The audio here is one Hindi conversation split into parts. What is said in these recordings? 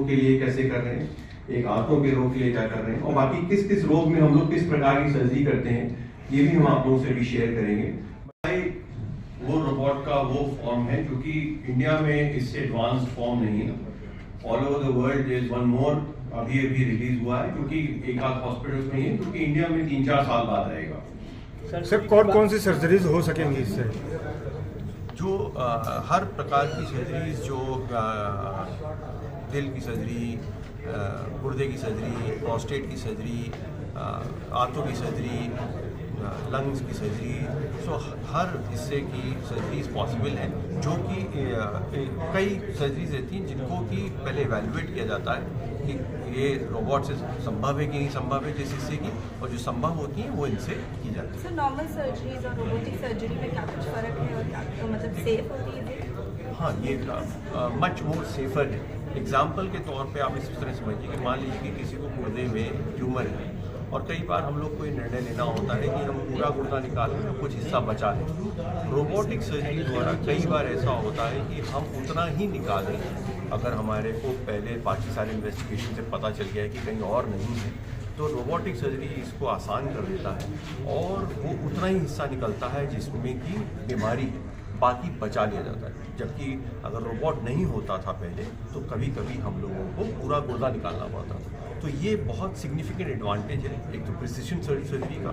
रोग के लिए कैसे कर रहे हैं, एक आंतों के रोग के लिए क्या कर रहे हैं, और बाकी किस किस रोग में हम लोग किस प्रकार की सर्जरी करते हैं, ये भी हम आप लोगों से भी शेयर करेंगे। भाई वो रोबोट का वो फॉर्म है क्योंकि इंडिया में इससे एडवांस फॉर्म नहीं है। All over the world is one more अभी रिलीज हुआ है, क्योंकि एक आध हॉस्पिटल में ही, क्योंकि इंडिया में 3-4 साल बाद आएगा। सर कौन सी सर्जरीज हो सकेंगी इससे? जो हर प्रकार की सर्जरीज, जो दिल की सर्जरी, गुर्दे की सर्जरी, प्रोस्टेट की सर्जरी, आंतों की सर्जरी, लंग्स की सर्जरी, सो हर हिस्से की सर्जरीज पॉसिबल हैं, जो कि कई सर्जरीज रहती हैं जिनको कि पहले एवेलुएट किया जाता है कि ये रोबोट से संभव है कि नहीं संभव है जिस हिस्से की, और जो संभव होती हैं वो इनसे की जाती है। सर नॉर्मल सर्जरीज और रोबोटिक सर्जरी में क्या कुछ फ़र्क है और क्या तो मतलब सेफ होती है? हाँ, ये मच मोर सेफर है। एग्जाम्पल के तौर पे आप इस तरह समझिए कि मान लीजिए कि किसी को गुर्दे में ट्यूमर है, और कई बार हम लोग को ये निर्णय लेना होता है कि हम पूरा गुर्दा निकाल लें और कुछ हिस्सा बचा लें। रोबोटिक सर्जरी द्वारा कई बार ऐसा होता है कि हम उतना ही निकालें अगर हमारे को पहले बाकी सारे इन्वेस्टिगेशन से पता चल गया है कि कहीं और नहीं है, तो रोबोटिक सर्जरी इसको आसान कर देता है और वो उतना ही हिस्सा निकलता है जिसमें कि बीमारी है, बाकी बचा लिया जाता है। जबकि अगर रोबोट नहीं होता था पहले, तो कभी कभी हम लोगों को पूरा गुर्दा निकालना पड़ता था। तो ये बहुत सिग्निफिकेंट एडवांटेज है। एक तो प्रिसिशन सर्जरी का,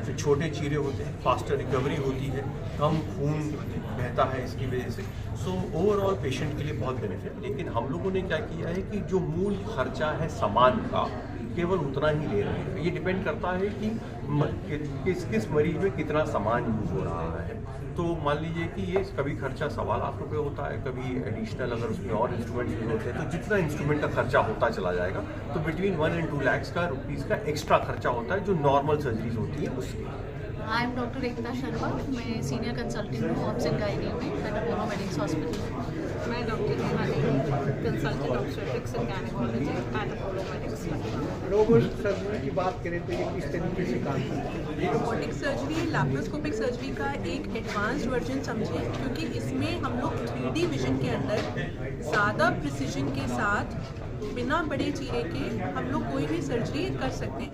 फिर छोटे चीरे होते हैं, फास्टर रिकवरी होती है, कम खून बहता है इसकी वजह से। सो ओवरऑल पेशेंट के लिए बहुत बेनिफिट। लेकिन हम लोगों ने क्या किया है कि जो मूल खर्चा है सामान का, केवल उतना ही ले रहे हैं। ये डिपेंड करता है कि किस मरीज में कितना सामान यूज हो रहा है। तो मान लीजिए कि ये कभी खर्चा 1.25 लाख रुपए होता है, कभी एडिशनल अगर उसमें और इंस्ट्रूमेंट यूज होते हैं तो जितना इंस्ट्रूमेंट का खर्चा होता चला जाएगा, तो बिटवीन 1 and 2 lakhs का रुपीज़ का एक्स्ट्रा खर्चा होता है जो नॉर्मल सर्जरीज होती है उसके। I am doctor Ekta Sharma, मैं सीनियर कंसल्टेंट हूँ ऑब्स एंड गायनी में एट अपोलो मेडिक्स हॉस्पिटल। मैं doctor consultant obstetrics and gynaecology at Apollo Medics. Robot surgery की बात करें तो ये किस तरीके से काम करती है? रोबोटिक सर्जरी लैप्रोस्कोपिक सर्जरी का एक एडवांस्ड वर्जन समझे, क्योंकि इसमें हम लोग 3D विजन के अंदर ज़्यादा प्रिसीजन के साथ बिना बड़े चीरे के हम लोग कोई भी सर्जरी कर सकते हैं।